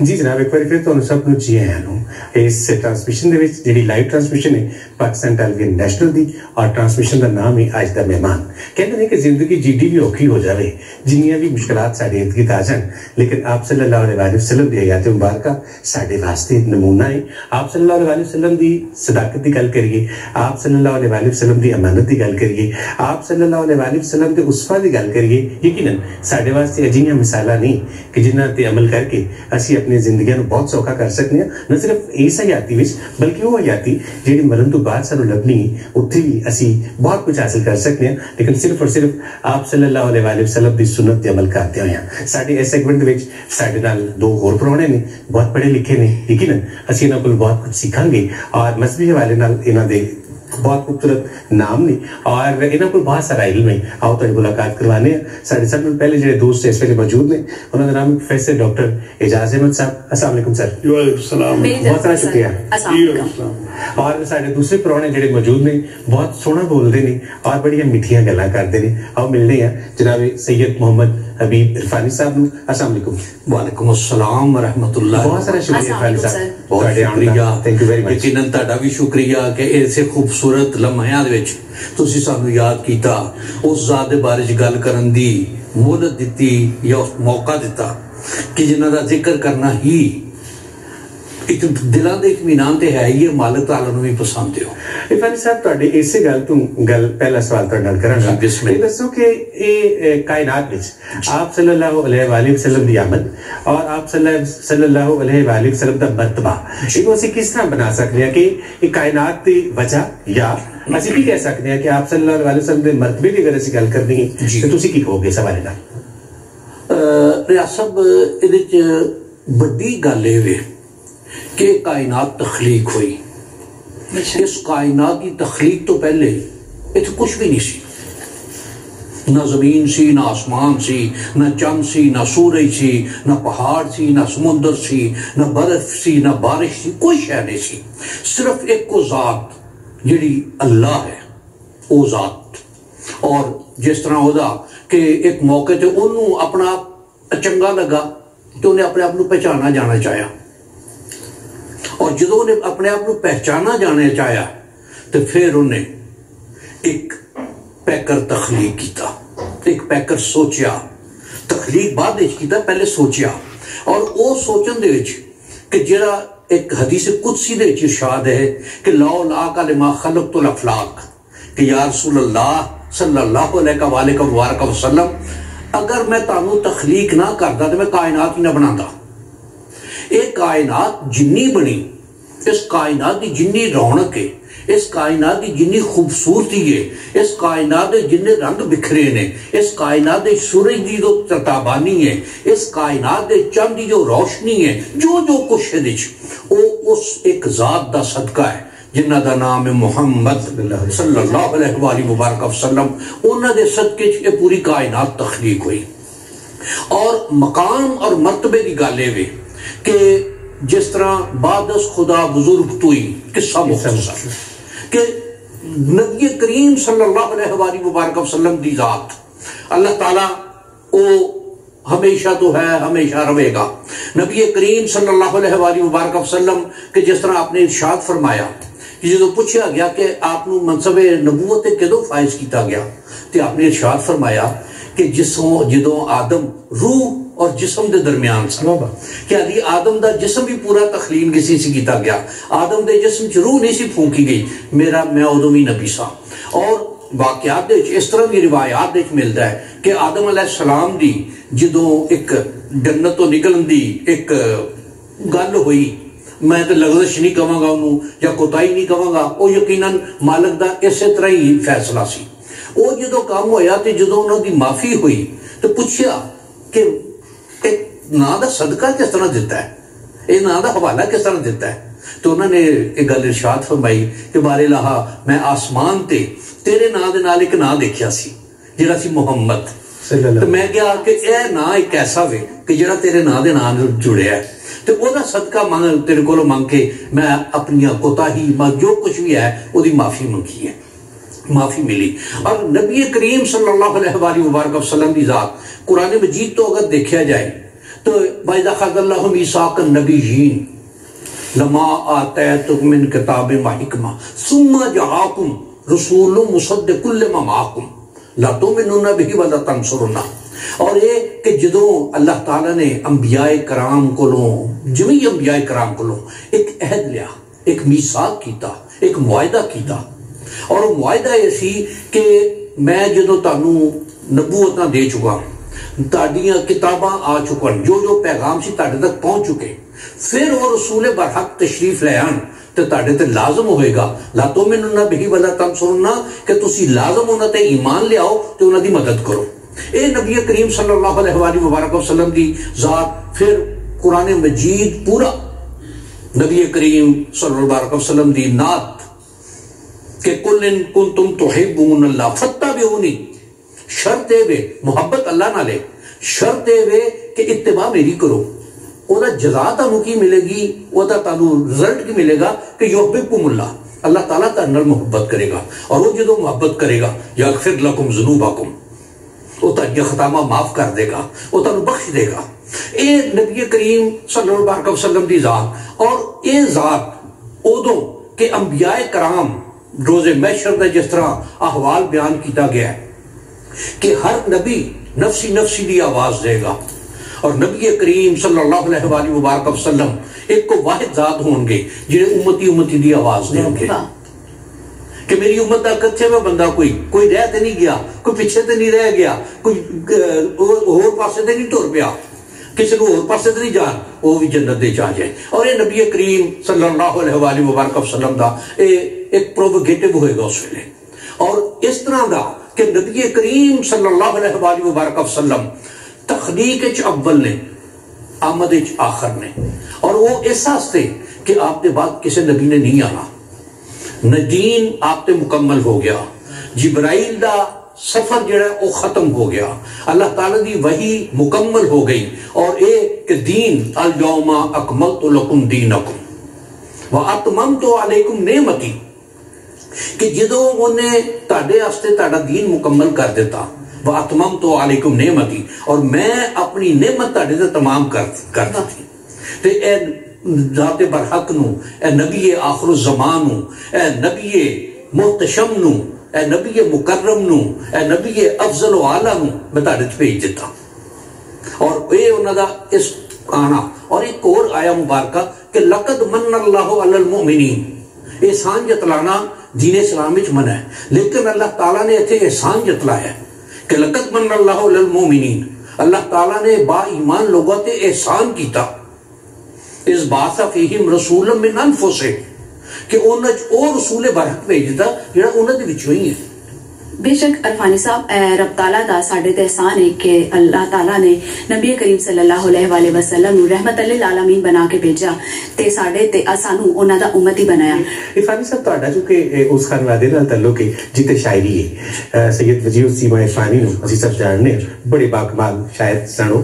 جی جناب ایک بار پھر تو سب نو جی آیا نو اس ٹرانسمیشن دے وچ جڑی لائیو ٹرانسمیشن ہے پاکستان ٹیلی ویژن نیشنل دی اور ٹرانسمیشن دا نام ہے اج دا مہمان کہتے ہیں کہ زندگی جیڈی بھی اوکھی ہو جاوے جنیاں بھی مشکلات ساڈے ارد گرد آ جان لیکن آپ صلی اللہ علیہ وسلم دی حیات مبارکہ ساڈے واسطے نمونہ ہے. آپ صلی اللہ علیہ وسلم دی صداقت دی گل کریے, آپ صلی اللہ علیہ وسلم دی امانت دی گل کریے, آپ صلی اللہ علیہ وسلم دے اسوہ دی گل کریے, یقیناً ساڈے واسطے اجیاں مثالاں نہیں کہ جنہاں تے عمل کر کے اسی اپنی زندگیاں نو بہت سوکھا کر سکتے ہیں. نہ صرف اس حیاتی وچ بلکہ وہ حیاتی جہی مرن تو بعد سانو لبنی اتھے بھی اسی بہت کچھ حاصل کر سکتے ہیں, لیکن صرف اور صرف آپ صلی اللہ علیہ وسلم دی سنت تے عمل کرتے ہوئے ہیں. ساڈے اس سیگمنٹ وچ ساڈے نال دو ہور پرونے نے بہت پڑھے لکھے نے, یقیناً اسی انہاں کول بہت کچھ سیکھاں گے اور مذہبی حوالے نال انہاں دے بہت خوبصورت نام نے اور انہاں کو بہت سارا علم ہے. آؤ تو ملاقات کروانے ہیں. ساڑھے سب میں پہلے جڑے دوست اس ویلے موجود نے انہوں نے نام پروفیسر ڈاکٹر اعجاز احمد صاحب. السلام علیکم سر. وعلیکم السلام. بہت سارا شکریہ. اور سارے دوسرے پرانے جڑے موجود نے بہت سونا بولتے ہیں اور بڑی میٹھیاں گلاں کرتے ہیں. آؤ ملنے ہیں جناب سید محمد حبیب عرفانی صاحب نو. السلام علیکم. وعلیکم السلام ورحمۃ اللہ. بہت سارا شکریہ عرفانی صاحب. بہت شکریہ. Thank you very much. یقیناً تہاڈا بھی شکریہ کہ ایسے خوبصورت لمحیاں دے وچ تسی سانو یاد کیتا, اس ذات دے بارے وچ گل کرن دی مہلت دتی یا موقع دیتا کہ جنہاں دا ذکر کرنا ہی ایک دلاں دے اطمینان تے ہے ہی مالک تعالی نو بھی پسند ہے. عرفانی صاحب تہاڈے اسی گل تو گل پہلا سوال تہاڈے نال کراں گا. یہ دسو کہ اے کائنات وچ آپ صلی اللہ علیہ وآلہ وسلم دی آمد اور آپ صلی اللہ علیہ وآلہ وسلم دا مرتبہ اینو اسی کس طرح بنا سکتے ہیں کہ یہ کائنات دی وجہ یا اسی کی کہہ سکتے ہیں کہ آپ صلی اللہ علیہ وسلم دے مرتبے دی اگر اسی گل کرنی ہے تو تسی کی کہو گے اس حوالے نال؟ ریاست ادھے وچ بڑی گل اے کہ کائنات تخلیق ہوئی. اس کائنات کی تخلیق تو پہلے اتنے کچھ بھی نہیں سی. نہ زمین سی, نہ آسمان سی, نہ چند سی, نہ سورج سی, نہ پہاڑ سی, نہ سمندر سی, نہ برف سی, نہ بارش سی, کوئی شے نہیں سی. صرف ایک کو ذات جڑی اللہ ہے وہ ذات. اور جس طرح ہوتا کہ ایک موقع تے انہوں اپنا آپ چنگا لگا تو انہیں اپنے آپ کو پہچانا جانا چاہیا, اور جدو انہیں اپنے آپ کو پہچانا جانا چاہیا تو پھر انہیں ایک پیکر تخلیق کیتا, ایک پیکر سوچیا. تخلیق بعد کیتا, پہلے سوچیا. اور وہ سوچن دے وچ کہ جڑا ایک حدیث قدسی دے وچ ارشاد ہے کہ لا لاک لما خلقت الافلاق, کہ یا رسول اللہ صلی اللہ علیہ وآلہ وسلم اگر میں تانوں تخلیق نہ کرتا تو میں کائنات ہی نہ بناتا. ایک کائنات جنی بنی, اس کائنات کی جنی رونق ہے, اس کائنات کی جنی خوبصورتی ہے, اس کائنات کے جننے رنگ بکھرے نے, اس کائنات کے سورج کی جو ترتابانی ہے, اس کائنات کے چند کی جو روشنی ہے, جو کچھ ہے وہ اس ایک ذات دا صدقہ ہے جنہ دا نام ہے محمد صلی اللہ علیہ وآلہ وبارک وسلم. انہوں دے صدقے یہ پوری کائنات تخلیق ہوئی. اور مقام اور مرتبے کی گل ہے کہ جس طرح بعد از خدا بزرگ توئی قصہ مختصر کہ نبی کریم صلی اللہ علیہ وآلہ وبارک وسلم دی ذات اللہ تعالیٰ او ہمیشہ تو ہے, ہمیشہ رہے گا. نبی کریم صلی اللہ علیہ وآلہ وبارک وسلم کہ جس طرح آپ نے ارشاد فرمایا کہ جدو پوچھا گیا کہ آپ نو منصب نبوت کدو فائز کیتا گیا تو آپ نے ارشاد فرمایا کہ جدو آدم روح اور جسم دے درمیان سا کہ علی آدم دا جسم بھی پورا تخلیق کسی سے کیتا گیا, آدم دے جسم چ روح نہیں سی پھونکی گئی, میں ادو بھی نبی سا. اور واقعات اس طرح کی روایات ملتا ہے کہ آدم علیہ السلام دی جدو ایک جنت تو نکلن دی ایک گل ہوئی, میں تو لغزش نہیں کہاں گا انہوں یا کوتاہی نہیں کہاں گا, وہ یقیناً مالک دا اسی طرح ہی فیصلہ سی. وہ جدو کام ہویا تو جدو انہوں دی معافی ہوئی تو پوچھا کہ نا دا صدقہ کس طرح دیتا ہے, یہ نا دا حوالہ کس طرح دیتا ہے. تو انہوں نے ایک گل ارشاد فرمائی کہ بارے لہا میں آسمان تے تیرے نا دے نال ایک نا دیکھیا سی جڑا سی محمد. تو میں کہا کہ اے نا ایک ایسا وے کہ جڑا تیرے نا دے نا جڑیا ہے, تو وہ دا صدقہ مانگ تیرے کو مانگ کے میں اپنی کوتاہی جو کچھ بھی ہے وہ دی معافی منگی ہے, معافی ملی. اور نبی کریم صلی اللہ علیہ وآلہ وبارک وسلم دی ذات قرآن مجید تو اگر دیکھا جائے تو وَإِذَا أَخَذَ اللَّهُ مِيثَاقَ النَّبِيِّينَ لَمَا آتَيْتُكُم مِّن كِتَابٍ وَحِكْمَةٍ ثُمَّ جَاءَكُم رَّسُولٌ مُصَدِّقٌ لِّمَا مَعَكُمْ لَتُؤْمِنُنَّ بِهِ وَلَتَنصُرُنَّهُ۔ اور یہ کہ جدوں اللہ تعالیٰ نے انبیاء کرام کو جمی انبیاء کرام کو ایک عہد لیا، ایک میثاق کیتا، ایک معاہدہ کیتا، اور وہ معاہدہ یہ سی کہ میں جدوں تانوں نبوتاں دے چکا، تاڑیاں کتاباں آ چکن، جو جو پیغام سی تاڑے تک پہنچ چکے، پھر وہ رسول برحق تشریف لے آن تو تاڑے تے لازم ہوئے گا لا تؤمنون بہ ولا تنصرون کہ تسی لازم انہاں تے ایمان لے آؤ تے انہاں دی مدد کرو۔ اے نبی کریم صلی اللہ علیہ وآلہ وبارک وسلم دی ذات، پھر قرآن مجید پورا نبی کریم صلی اللہ علیہ وبارک وسلم دی نعت کہ قل ان کنتم تحبون اللہ فاتبعونی، شرط ہے وے محبت اللہ نہ لے، شرط ہے وے کہ اتباع میری کرو، وہ دا جزا تانوں کی ملے گی، وہ دا تانوں رزلٹ کی ملے گا کہ یحببکم اللہ، اللہ تعالیٰ تانوں محبت کرے گا، اور وہ جدو محبت کرے گا یغفر لکم ذنوبکم، وہ تانوں خطامہ معاف کر دے گا، وہ تانوں بخش دے گا۔ اے نبی کریم صلی اللہ علیہ وسلم دی ذات، اور اے ذات ادوں کہ انبیاء کرام روز محشر دا جس طرح احوال بیان کیتا گیا ہے کہ ہر نبی نفسی نفسی دی آواز دے گا، اور نبی کریم صلی اللہ علیہ وآلہ وبارک وسلم ایک کو واحد ذات ہون گے جنہیں امتی امتی دی آواز دیں گے کہ میری امت دا کچھے میں بندہ کوئی رہ تے نہیں گیا، کوئی پیچھے تے نہیں رہ گیا، کوئی اور پاسے تے نہیں ٹر پیا، کسی کو اور پاسے تے نہیں جان، وہ بھی جنت دے چاہ جائے۔ اور یہ نبی کریم صلی اللہ علیہ وآلہ وبارک وسلم دا ایک پروپیگیٹو ہوئے گا اس ویلے، اور اس طرح دا کہ نبی کریم صلی اللہ علیہ وآلہ وبارک وسلم تخلیق اچ اول نے، آمد اچ آخر نے، اور وہ احساس تھے کہ آپ کے بعد کسی نبی نے نہیں آنا، دین آپ تے مکمل ہو گیا، جبرائیل دا سفر جڑا وہ ختم ہو گیا، اللہ تعالیٰ دی وحی مکمل ہو گئی، اور ایک کہ دین الیوم اکملت لکم دینکم واتممت علیکم نعمتی، کہ جدوں انہیں تاڑے آستے تاڑا دین مکمل کر دیتا، واتممت علیکم نعمتی، اور میں اپنی نعمت تاڑے سے تمام کر دیتی، تے اے ذات برحق نو، اے نبی آخر الزمان نو، اے نبی محتشم نو، اے نبی مکرم نو، اے نبی افضل و اعلیٰ نو میں تاڑے سے بھیج دیتا۔ اور اے انہاں دا اس آنا، اور ایک اور آیا مبارکہ کہ لقد من اللہ علی المؤمنین، احسان جتلانا دین اسلام وچ منع ہے، لیکن اللہ تعالیٰ نے اتنے احسان جتلایا ہے کہ لقد من اللہ علی المؤمنین، اللہ تعالیٰ نے با ایمان لوگوں تے احسان کیتا، اس بعث فیہم رسولا من انفسہم، کہ انہاں او رسول برحق بھیجدا جڑا انہاں دے وچوں ہی ہے۔ بے شک عرفانی صاحب، رب تعالیٰ دا ساڈے تے احسان ہے کہ اللہ تعالیٰ نے نبی کریم صلی اللہ علیہ وآلہ وسلم نو رحمت للعالمین بنا کے بھیجا تے ساڈے تے سانو انہاں دا امتی بنایا۔ عرفانی صاحب تہاڈا جو کہ اس خانوادے نال تعلق ہے جتے شاعری ہے، سید وجیہ السیما عرفانی نو اسی سب جاننے بڑے باکمال شاعر سنو،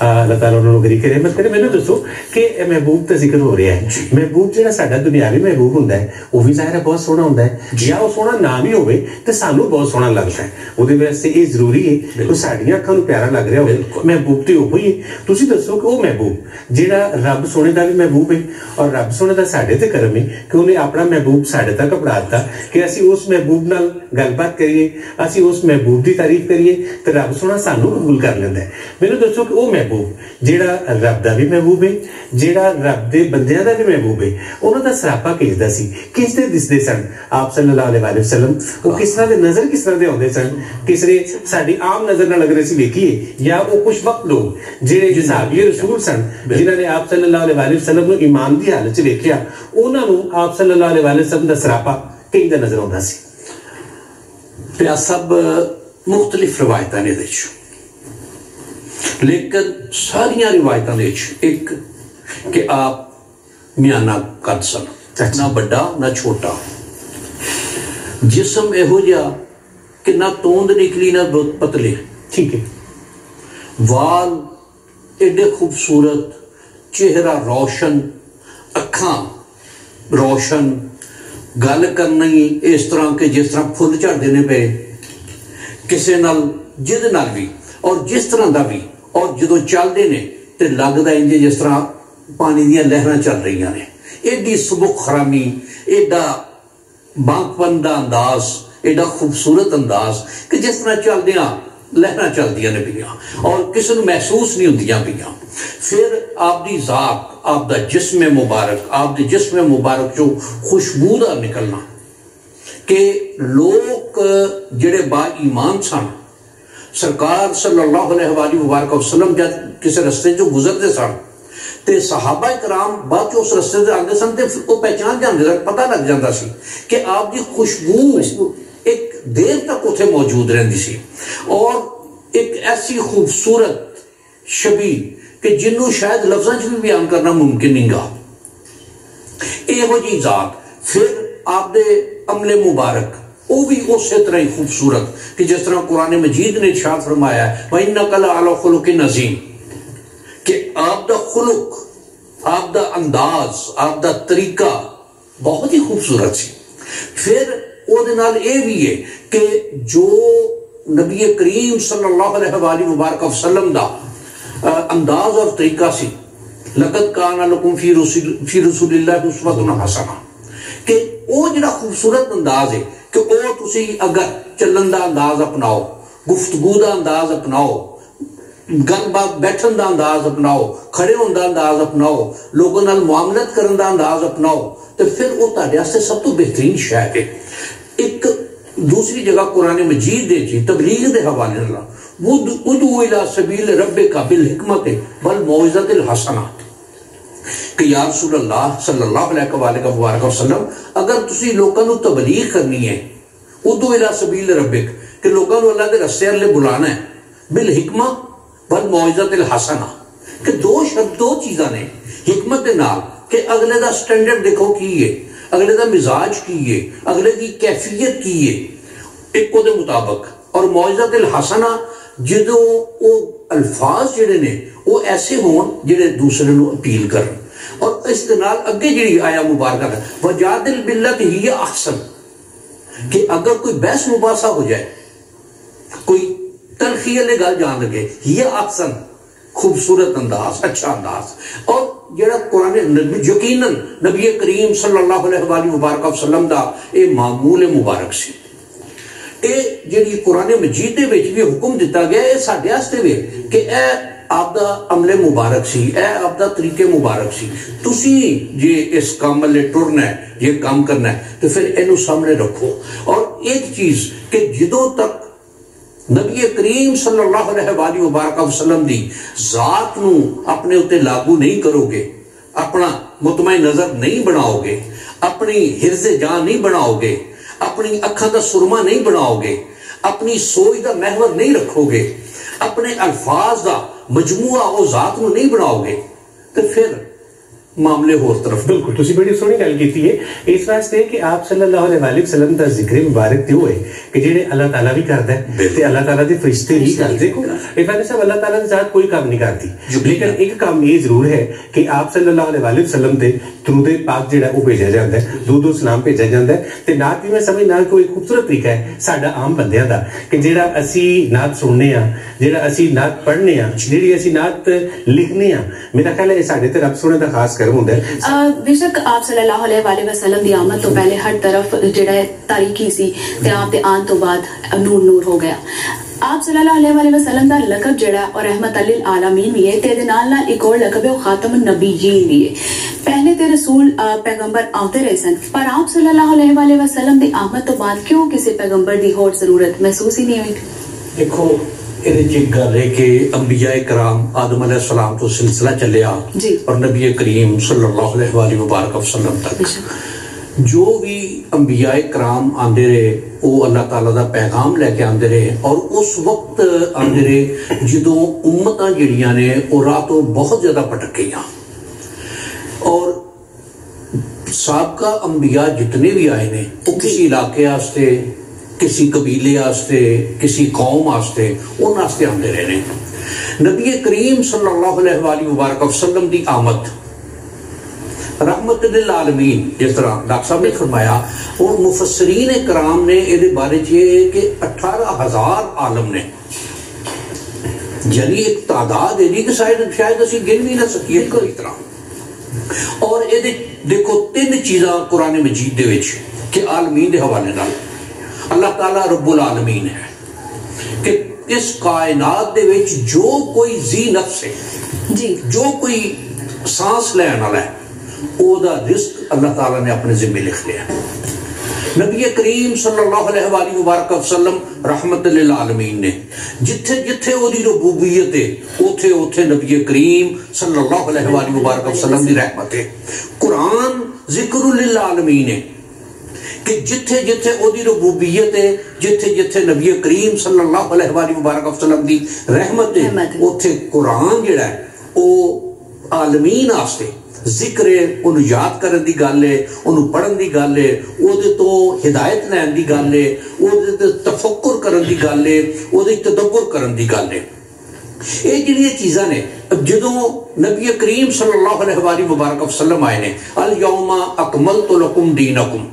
اللہ تعالیٰ انہوں نے کی رحمت کرے۔ مینوں دسو کہ محبوب تے ذکر ہو رہا ہے، محبوب جہاں ساڈا دنیاوی محبوب ہوندا ہے وہ بھی ظاہر ہے بہت سوہنا ہوندا ہے، یا وہ سوہنا نہ بھی ہوئے تے سانو بہت سوہنا لگتا ہے، وہ واسطے یہ ضروری ہے کہ ساڈیاں اکھاں نوں پیارا لگ رہا ہو۔ محبوب تے وہی ہے، تسی دسو کہ وہ محبوب جہاں رب سونے دا بھی محبوب ہے، اور رب سونے دا ساڈے تے کرم ہے کہ انہیں اپنا محبوب ساڈے تک اپنا دیتا کہ اسی اس محبوب نال گل بات کریے، اسی اس محبوب دی تعریف کریے تو رب سونا سانو قبول کر لینا ہے۔ مینوں دسو کہ وہ محبوب جہاں رب دا بھی محبوب ہے، جہاں رب دے بندیاں دا بھی محبوب ہے، انہوں دا سراپا کس دا سی، کس طرح دسدے سن آپ صلی اللہ علیہ وسلم، وہ کس طرح دے نظر کس طرح دے ہوندے سن، کس طرح ساڈی عام نظر نہ اگر اسی ویکھیے، یا وہ کچھ وقت لوگ جہے صحابی رسول سن جنہاں نے آپ صلی اللہ علیہ وسلم نو ایمان دی حالت چ ویکھیا، انہاں نو آپ صلی اللہ علیہ وسلم دا سراپا کئی دا نظر آوندا سی۔ پیا سب مختلف روایتاں نے وچ، لیکن ساریاں روایتاں وچ ایک کہ آپ میانہ قد سن، نہ بڑا نہ چھوٹا، جسم یہو جہا کہ نہ توند نکلی نہ بہت پتلے، ٹھیک ہے، وال ایڈے خوبصورت، چہرہ روشن، اکھاں روشن، گل کرنی اس طرح کہ جس طرح پھل چڑھ دینے پہ کسی نال جد نال بھی اور جس طرح دا بھی، اور جدو چل دے نے تو لگتا انج جس طرح پانی دیا لہراں چل رہی ہیں، ایڈی سبک خرامی، ایڈا بانک دا انداز، ایڈا خوبصورت انداز کہ جس طرح چلدیاں لہراں چلدیاں نے پیاں اور کسی نے محسوس نہیں ہوندیاں پیاں۔ پھر آپ دی ذات، آپ دا جسم مبارک، آپ دے جسم مبارک جو خوشبو دا نکلنا کہ لوگ جڑے با ایمان سن، سرکار صلی اللہ علیہ وآلہ وبارک وسلم جب کسی رستے جو گزرتے سن تے صحابہ کرام بعد اس رستے سے آگے سن تے وہ پہچان جاندے سن، پتہ لگ جاتا سی کہ آپ دی خوشبو ایک دیر تک اتنے موجود رہندی سی، اور ایک ایسی خوبصورت شبی کہ جنوں شاید لفظاں بھی بیان کرنا ممکن نہیں گا، یہ جی ذات۔ پھر آپ دے عمل مبارک وہ بھی اسی طرح ہی خوبصورت کہ جس طرح قرآن مجید نے ارشاد فرمایا ہے وَإِنَّكَ لَعَلَىٰ خُلُقٍ عَظِيمٍ، کہ آپ دا خلق، آپ دا انداز، آپ دا طریقہ بہت ہی خوبصورت سی۔ پھر وہ دنال اے بھی ہے کہ جو نبی کریم صلی اللہ علیہ وآلہ وبارک وسلم دا انداز اور طریقہ سی، لَقَدْ كَانَ لَكُمْ فِي رَسُولِ اللَّهِ أُسْوَةٌ حَسَنَةٌ، کہ وہ جڑا خوبصورت انداز ہے کہ وہ تسی اگر چلن دا انداز اپناؤ، گفتگو دا انداز اپناؤ، گل بات بیٹھن دا انداز اپناؤ، کھڑے ہون دا انداز اپناؤ، لوگوں نال معاملت کرن دا انداز اپناؤ، تو پھر وہ تہاڈے واسطے سب تو بہترین شے ہے۔ ایک دوسری جگہ قرآن مجید دے جی تبلیغ دے حوالے نال ادعو الی سبیل ربک بالحکمت والموعظۃ الحسنہ، کہ یا رسول اللہ صلی اللہ علیہ وآلہ وسلم اگر تسی لوگوں کو تبلیغ کرنی ہے، ادعو الی سبیل ربک کہ لوگوں کو اللہ دے رستے والے بلانا ہے، بالحکمہ والموعظۃ الحسنہ، کہ دو چیزاں نے، حکمت دے نال کہ اگلے دا سٹینڈرڈ دیکھو کی ہے، اگلے دا مزاج کی ہے، اگلے دی کیفیت کی ہے ایک دے مطابق، اور موعظۃ الحسنہ جدو وہ الفاظ جڑے نے وہ ایسے ہون جڑے دوسرے نو اپیل کرن۔ اور اس کے نال اگے جڑی آیا مبارکہ ہے وجادل باللتی ہی احسن، کہ اگر کوئی بحث مباحثہ ہو جائے، کوئی تلخی علی گل جان لگے، ہی احسن، خوبصورت انداز، اچھا انداز۔ اور جڑا قرآن یقیناً نبی کریم صلی اللہ علیہ وآلہ وبارک وسلم دا اے معمول مبارک سی، اے جڑی قرآن مجید دے وچ بھی حکم دیتا گیا اے ساڈے واسطے بھی کہ اے آپ دا عمل مبارک سی، اے آپ دا طریقے مبارک سی، تسی جے اس کام والے ٹرنا ہے، یہ کام کرنا ہے تو پھر اینو سامنے رکھو۔ اور ایک چیز کہ جدوں تک نبی کریم صلی اللہ علیہ وآلہ وبارک وسلم دی ذات نو اپنے اتے لاگو نہیں کرو گے، اپنا مطمئن نظر نہیں بناؤ گے، اپنی حرز جان نہیں بناؤ گے، اپنی اکھاں دا سرما نہیں بناؤ گے، اپنی سوچ دا محور نہیں رکھو گے، اپنے الفاظ دا مجموعہ او ذات نو نہیں بناؤ گے، تو پھر معاملے ہور طرف۔ بالکل تسی بڑی سونی گل کیتی ہے، اس واسطے کہ آپ صلی اللہ علیہ وآلہ وسلم دا ذکر مبارک تے ہوئے کہ جڑے اللہ تعالیٰ بھی کردا ہے تے اللہ تعالیٰ دے فرشتے بھی کردے۔ دیکھو عرفان صاحب اللہ تعالیٰ دی ذات کوئی کام نہیں کرتی، لیکن ایک کام یہ ضرور ہے کہ آپ صلی اللہ علیہ وآلہ وسلم تے درود پاک جڑا وہ بھیجا جاندا ہے، درود و سلام بھیجا جاندا ہے، تے نعت بھی میں سمجھنا کوئی خوبصورت طریقہ ہے ساڈا عام بندیاں دا کہ جڑا اسی نعت سننے ہاں، جڑا اسی نعت پڑھنے ہاں، جڑی اسی نعت لکھنے ہاں، میرا خیال ہے ساڈے تے رب سونے دا خاص کرم ہوندا ہے۔ بے شک آپ صلی اللہ علیہ وآلہ وسلم دی آمد تو پہلے ہر طرف جڑا تاریکی سی تے آپ دے آن تو بعد نور نور ہو گیا۔ آپ صلی اللہ علیہ وآلہ وسلم دا لقب جڑا اور رحمت للعالمین بھی ہے تے دے نال نال ایک اور لقب ہے خاتم النبیین بھی ہے۔ پہلے تے رسول پیغمبر آتے رہے سن، پر آپ صلی اللہ علیہ وآلہ وسلم دی آمد تو بعد کیوں کسی پیغمبر دی اور ضرورت محسوس ہی نہیں ہوئی؟ دیکھو یہ گل ہے کہ انبیاء کرام آدم علیہ السلام تو سلسلہ چلیا اور نبی کریم صلی اللہ علیہ وآلہ وبارک وسلم تک جو بھی انبیاء کرام آندے رہے وہ اللہ تعالیٰ دا پیغام لے کے آندے رہے، اور اس وقت آندے رہے جدوں امتاں جڑیاں نے وہ راتوں بہت زیادہ پٹک گئیاں، اور سابقہ انبیاء جتنے بھی آئے نے وہ کسی علاقے واسطے، کسی قبیلے واسطے، کسی قوم واسطے، ان واسطے آندے رہے نے۔ نبی کریم صلی اللہ علیہ وآلہ وبارک وسلم دی آمد رحمت للعالمین جس طرح ڈاکٹر صاحب نے فرمایا، اور مفسرین کرام نے یہ بارے کہ 18,000 عالم نے یعنی ایک تعداد ہے کہ شاید اسی گن بھی نہ سکیے کوئی طرح. اور یہ دیکھو 3 چیزاں قرآن مجید دے وچ کہ عالمین دے حوالے نال اللہ تعالیٰ رب العالمین ہے کہ اس کائنات دے وچ جو کوئی ذی نفس ہے جی جو کوئی سانس لین والا ہے او دا رزق اللہ تعالیٰ نے اپنے ذمہ لکھ لیا. نبی کریم صلی اللہ علیہ وآلہ وبارک وسلم رحمت للعالمین نے جتھے جتھے او دی ربوبیت ہے اوتھے اوتھے نبی کریم صلی اللہ علیہ وآلہ وبارک وسلم دی رحمت ہے. قرآن ذکر للعالمین ہے کہ جتھے جتھے او دی ربوبیت ہے جتھے جتھے نبی کریم صلی اللہ علیہ وآلہ وبارک وسلم دی رحمت ہے اوتھے قرآن جڑا ہے او عالمین واسطے ذکر ہے انہوں یاد کرن دی گل ہے انہوں پڑھن دی گل ہے او دے تو ہدایت لین دی گل ہے او دے تفکر کرن دی گل ہے او دے تدبر کرن دی گل ہے. یہ جڑی چیزاں نے جدوں نبی کریم صلی اللہ علیہ وآلہ وبارک وسلم آئے نے الیوم اکملت لکم دینکم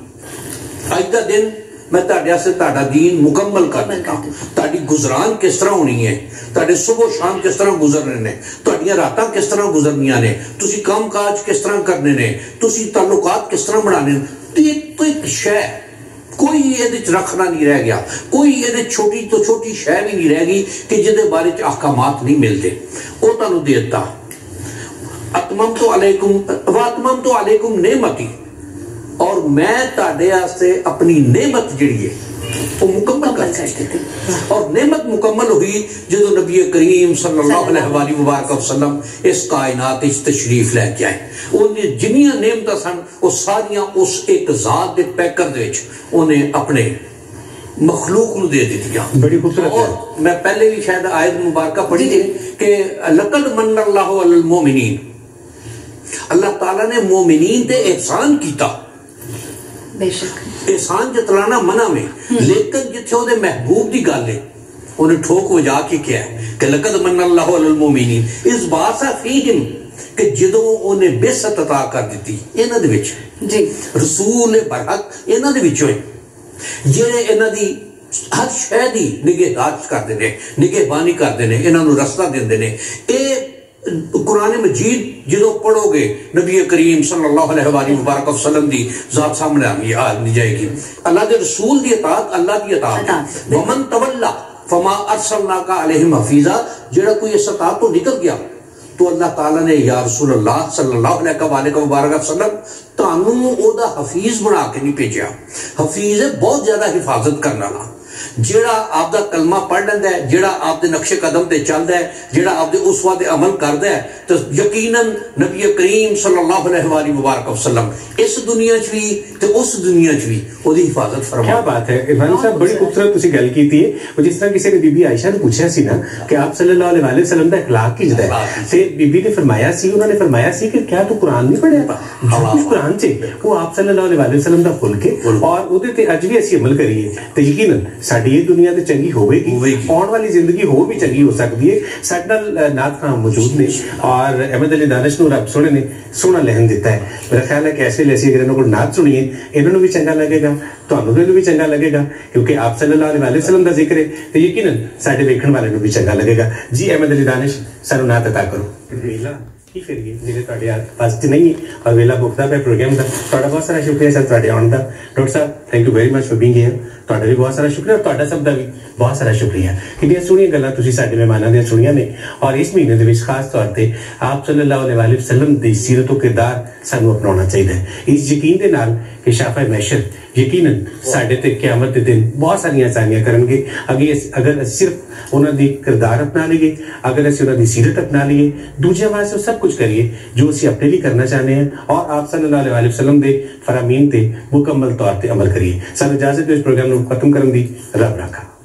اج دا دن میں تہاڈے واسطے تہاڈا دین مکمل کر دیتا ہوں. تہاڈی گزران کس طرح ہونی ہے تہاڈے صبح و شام کس طرح گزرنے نے تہاڈیاں راتاں کس طرح گزرنیاں نے تسی کام کاج کس طرح کرنے نے تسی تعلقات کس طرح بنانے نے. تو ایک شے کوئی یہ رکھنا نہیں رہ گیا کوئی یہ چھوٹی تو چھوٹی شے بھی نہیں رہ گئی کہ جہدے بارے احکامات نہیں ملتے. وہ تانوں دے دیتا اتممت علیکم نعمتی اور میں تہاڈے واسطے اپنی نعمت جڑی ہے وہ مکمل کر دیتی. اور نعمت مکمل ہوئی جدو نبی کریم صلی اللہ علیہ وآلہ وبارک وسلم اس کائنات اس تشریف لے کے آئے. انہیں جنیاں نعمتاں سن وہ ساریاں اس ایک ذات دے پیکر دے وچ انہیں اپنے مخلوق نو دے دیا. بڑی خوبصورت. اور میں پہلے بھی شاید آیت مبارکہ پڑھی تھی کہ لقد من اللہ علی المومنین اللہ تعالیٰ نے مومنین تے احسان کیتا. بے شک احسان جتلانا منع میں لیکن جتھے وہ محبوب دی گل ہے انہیں ٹھوک وجا کے کیا ہے کہ لقد من اللہ علی المومنین اس بات فیہم کہ جدوں انہیں بعثت عطا کر دیتی انہاں دے وچ جی رسول برحق انہاں دے وچوں جڑے انہاں دی ہر شے دی نگہداشت کردے نے نگہبانی کردے نے انہاں نوں رستہ دیندے نے. اے قرآن مجید جدو پڑھو گے نبی کریم صلی اللہ علیہ وآلہ وبارک وسلم دی ذات سامنے آنی جائے گی. اللہ دے رسول دی اطاعت اللہ دی اطاعت ومن تولا فما ارسلناک علیہم حفیظا جڑا کوئی اس اطاعت تو نکل گیا تو اللہ تعالیٰ نے یا رسول اللہ صلی اللہ علیہ وآلہ وبارک وسلم تانوں او دا حفیظ بنا کے نہیں بھیجیا. حفیظ ہے بہت زیادہ حفاظت کرنا والا جیڑا آپ دا کلمہ پڑھ لیندہ ہے جیڑا آپ دے نقش قدم تے چلدا ہے جیڑا آپ دے اسوہ دے عمل کردا ہے تو یقیناً نبی کریم صلی اللہ علیہ وآلہ وبارک وسلم اس دنیا چ بھی تے اس دنیا چ بھی او دی حفاظت فرما. کیا بات ہے عرفان صاحب بڑی خوبصورت تسی گل کیتی ہے. وہ جس طرح کسی نے بی بی عائشہ نے پوچھا سی نا کہ آپ صلی اللہ علیہ وآلہ وسلم دا اخلاق کی جدا ہے تے بی بی نے فرمایا سی انہوں نے فرمایا سی کہ کیا تو قرآن نہیں پڑھیا جو کچھ قرآن چ وہ آپ صلی اللہ علیہ وآلہ وسلم دا خلق ہے اور او دے تے اج بھی اسی عمل کریے تے یقیناً ساڈی یہ دنیا تے چنگی ہوئے گی آن والی زندگی ہو بھی چنگی ہو سکتی ہے. ساڈے نال نعت خان موجود نے اور احمد علی دانش نو رب سونے نے سونا لہن دیتا ہے. میرا خیال ہے کہ ایسے لیسی اگر انہوں کو نعت سنیے انہوں نے بھی چنگا لگے گا تانوں نے بھی چنگا لگے گا کیونکہ آپ صلی اللہ علیہ وسلم دا ذکر ہے تو یقیناً ساڈے ویکھن والے نو بھی چنگا لگے گا. جی احمد علی دانش سانو نعت عطا کرو. کی کریے جی تھوڑے پاس نہیں ہے اور ویلا بکتا پہ پروگرام کا تھوڑا بہت سارا شکریہ سر تھوڑے آن کا. ڈاکٹر صاحب thank you very much for being here. تھوڑا بھی بہت سارا شکریہ اور تھوڑا سب کا بھی بہت سارا شکریہ کنیاں سونیاں گلاں تسی ساڈے مہماناں دیاں سنیاں نے. اور اس مہینے دے وچ خاص طور تے آپ صلی اللہ علیہ وآلہ وسلم دی سیرت و کردار سانو اپنانا چاہیے اس یقین دے نال کہ شافع محشر یقیناً ساڈے تے قیامت دے دن بہت ساری آسانیاں کرن گے اگر صرف انہاں دی کردار اپنا لیے اگر اسی انہاں دی سیرت اپنا لیے دوجے واسطے سب کچھ کریے جو اسی اپنے لیے کرنا چاہتے ہیں اور آپ صلی اللہ علیہ وسلم دے فرامین تے مکمل طور تے عمل کریے. سانو اجازت دو اس پروگرام نو ختم کرن دی. رب رکھا.